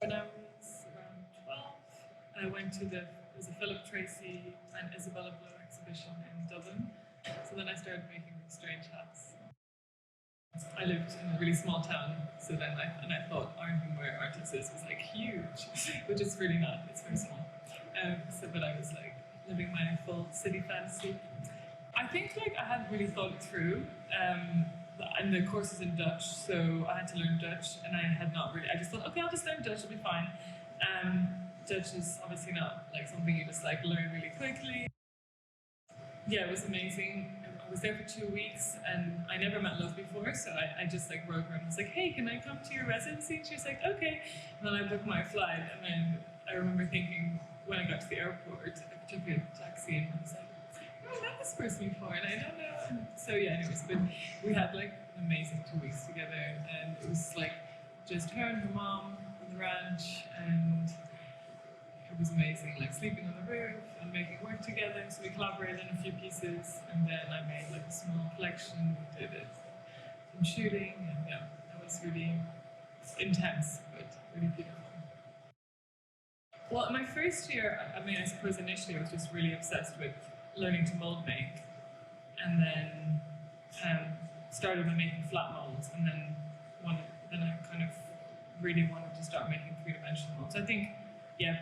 When I was around 12, I went to there was a Philip Tracy and Isabella Blow exhibition in Dublin. So then I started making strange hats. I lived in a really small town, so then I thought Ironton where Artists is was like huge, which it's really not, it's very small. But I was like living my full city fantasy. I think like I hadn't really thought it through. And the course is in Dutch, so I had to learn Dutch, and I had not really. I just thought, okay, I'll just learn Dutch, it'll be fine. Dutch is obviously not like something you just like learn really quickly. Yeah, it was amazing. I was there for 2 weeks, and I never met Love before, so I just like wrote her and was like, hey, can I come to your residency? And she was like, okay. And then I booked my flight, and then I remember thinking when I got to the airport, I took a taxi, and I was like, I met this person before, and I don't know. And so yeah, anyways, but we had like an amazing 2 weeks together, and it was like just her and her mom on the ranch, and it was amazing, like sleeping on the roof and making work together. So we collaborated on a few pieces, and then I made like a small collection, did some shooting, and yeah, that was really intense, but really beautiful. Well, in my first year, I mean, I suppose initially I was just really obsessed with learning to mold make, and then started by making flat molds, and then I kind of really wanted to start making three-dimensional molds. I think, yeah,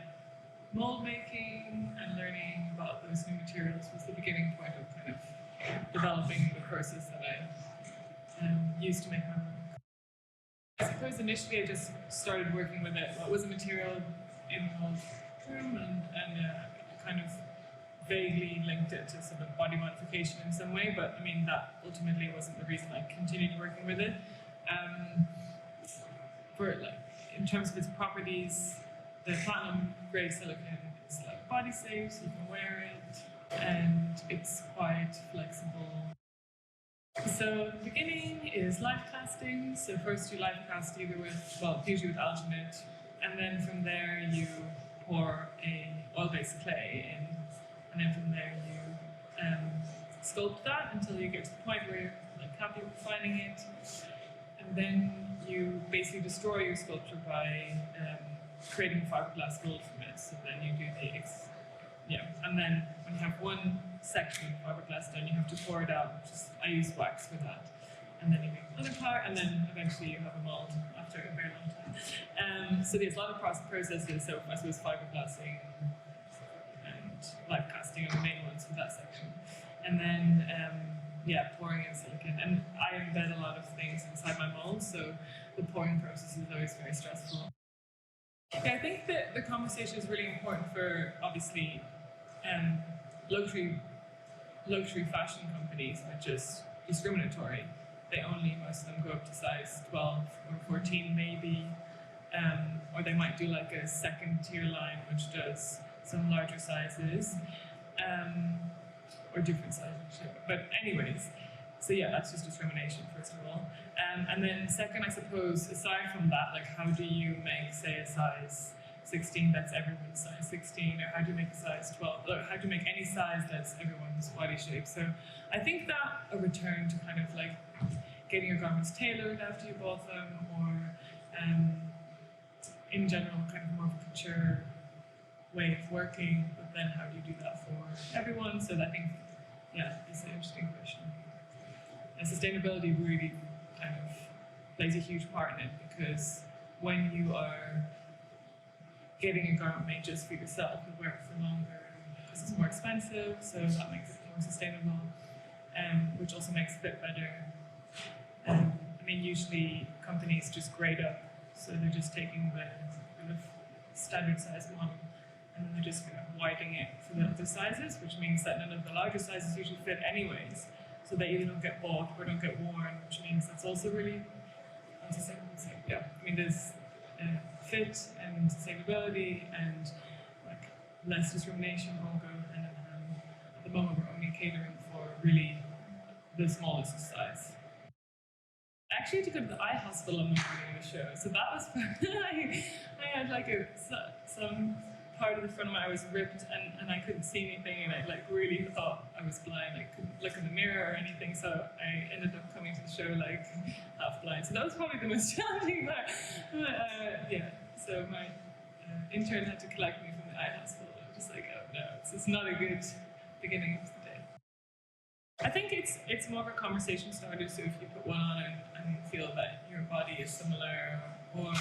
mold making and learning about those new materials was the beginning point of kind of developing the process that I used to make my work. I suppose initially I just started working with it. What was a material in the mold room, and kind of vaguely linked it to sort of body modification in some way, but I mean that ultimately wasn't the reason I continued working with it. For like, in terms of its properties, the platinum grade silicone is like body safe, so you can wear it, and it's quite flexible. So the beginning is live casting. So first you live cast either with, well, usually with alginate, and then from there you pour a oil-based clay in, and then from there you sculpt that until you get to the point where you're like happy with refining it, and then you basically destroy your sculpture by creating fiberglass gold from it. So then you do and then when you have one section of fiberglass done, you have to pour it out. I use wax for that, and then you make another part, and then eventually you have a mold after a very long time. So there's a lot of processes. So I suppose fiberglassing and live casting are the main ones for that section, and then pouring in silicone. And I embed a lot of things inside my mold, so the pouring process is always very stressful. Yeah, I think that the conversation is really important for, obviously, luxury fashion companies are just discriminatory. They only, most of them, go up to size 12 or 14 maybe, or they might do like a second tier line which does some larger sizes, or different sizes. But anyways, so yeah, that's just discrimination, first of all. And then second, I suppose, aside from that, like how do you make, say, a size 16 that's everyone's size 16, or how do you make a size 12, or how do you make any size that's everyone's body shape? So I think that a return to kind of like getting your garments tailored after you bought them, or in general, kind of more of a couture way of working, but then how do you do that for everyone? So I think, yeah, it's an interesting question. And sustainability really kind of plays a huge part in it, because when you are getting a garment made just for yourself, you wear it for longer because it's more expensive, so that makes it more sustainable, which also makes it fit better. I mean, usually companies just grade up, so they're just taking the kind of standard size model and then they're just kind of widening it for the other sizes, which means that none of the larger sizes usually fit anyways. So they either don't get bought or don't get worn, which means that's also really unsustainable. So, yeah, I mean, there's fit and sustainability and like less discrimination all go hand in hand. At the moment, we're only catering for really the smallest size. I actually had to go to the eye hospital on the morning of the show, so that was I had like some part of the front of my eye was ripped, and I couldn't see anything, and I like really thought I was blind. I couldn't look in the mirror or anything, so I ended up coming to the show like half blind. So that was probably the most challenging part. Yeah, So my intern had to collect me from the eye hospital. I was just like, oh no, it's not a good beginning of the day. I think it's more of a conversation starter, so if you put one on and feel that your body is similar or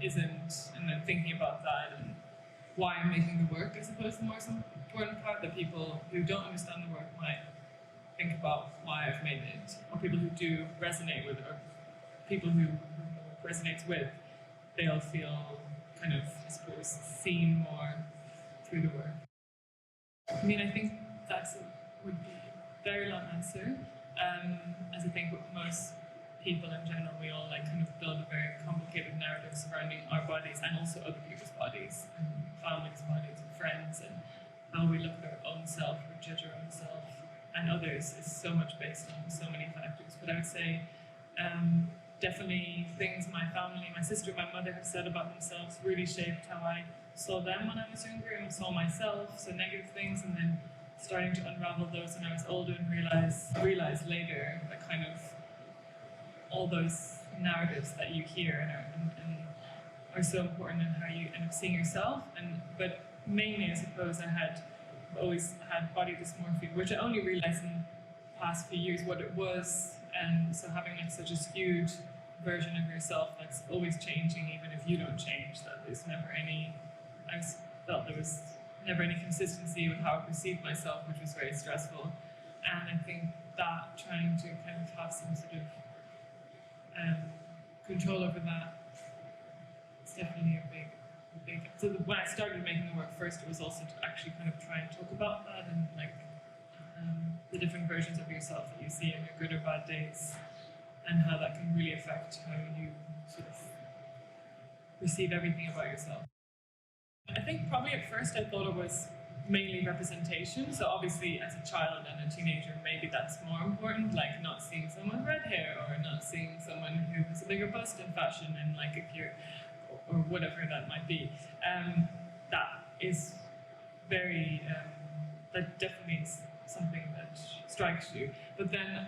isn't, and then thinking about that and why I'm making the work, I suppose the most important part that people who don't understand the work might think about why I've made it, or people who do resonate with it, or people who resonates with, they'll feel kind of, I suppose, seen more through the work. I mean, I think would be a very long answer. As I think with most people in general, we all like kind of build a very complicated narrative surrounding our bodies and also other people's bodies, and families' bodies, and friends, and how we look at our own self, or judge our own self, and others is so much based on so many factors. But I would say definitely things my family, my sister, my mother have said about themselves really shaped how I saw them when I was younger and saw myself, so negative things, and then starting to unravel those when I was older and realize later that kind of all those narratives that you hear and are so important in how you end up seeing yourself. But mainly, I suppose, I always had body dysmorphia, which I only realized in the past few years what it was. And so having like such a skewed version of yourself that's always changing, even if you don't change, that there's never any, I felt there was never any consistency with how I perceived myself, which was very stressful. And I think that trying to kind of have some sort of control over that is definitely a big. So when I started making the work first, it was also to actually kind of try and talk about that and like the different versions of yourself that you see in your good or bad days, and how that can really affect how you sort of perceive everything about yourself. I think probably at first I thought it was mainly representation. So obviously as a child and a teenager, maybe that's more important, like not seeing someone with red hair or not seeing someone who has a bigger bust in fashion, and like if you're, or whatever that might be. That is very, that definitely is something that strikes you. But then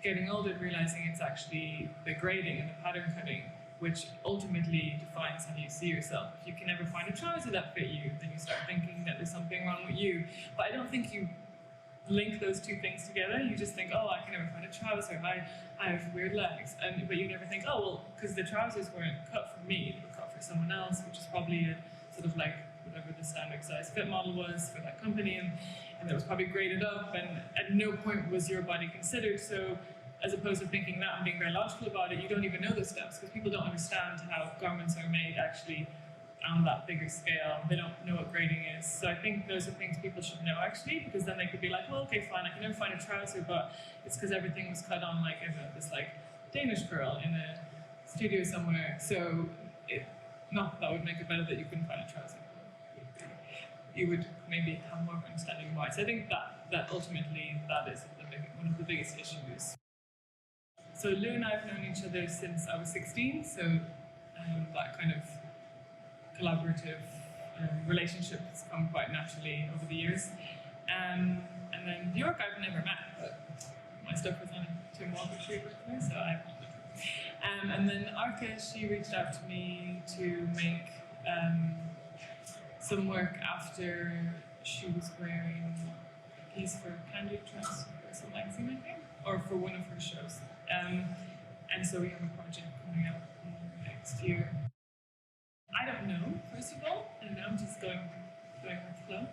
getting older and realizing it's actually the grading and the pattern cutting which ultimately defines how you see yourself. If you can never find a trouser that fit you, then you start thinking that there's something wrong with you. But I don't think you link those two things together. You just think, oh, I can never find a trouser, I have weird legs. But you never think, oh, well, because the trousers weren't cut for me, they were cut for someone else, which is probably a sort of like whatever the standard size fit model was for that company, and that was probably graded up, and at no point was your body considered. So as opposed to thinking that and being very logical about it, you don't even know those steps, because people don't understand how garments are made actually on that bigger scale. They don't know what grading is. So I think those are things people should know actually, because then they could be like, well, okay, fine, I can never find a trouser, but it's because everything was cut on like this like Danish girl in a studio somewhere. So not that would make it better that you couldn't find a trouser. You would maybe have more of an understanding why. So I think that ultimately that is one of the biggest issues. So Lou and I have known each other since I was 16, so that kind of collaborative relationship has come quite naturally over the years. And then Bjork I've never met, but my stuff was on Tim Walker shoot with her, so I've met her. And then Arca, she reached out to me to make some work after she was wearing a piece for Candid Trust or some magazine, I think, or for one of her shows. And so we have a project coming out next year. I don't know, first of all. I don't know, I'm just going with the flow.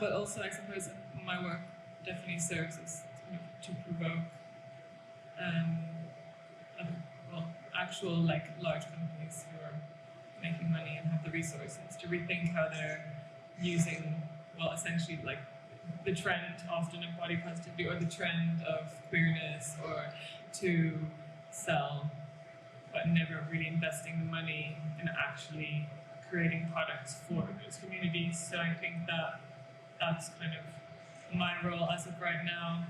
But also, I suppose my work definitely serves as to provoke actual like large companies who are making money and have the resources to rethink how they're using, well, essentially like the trend often of body positivity or the trend of queerness, or to sell, but never really investing the money in actually creating products for those communities. So I think that that's kind of my role as of right now.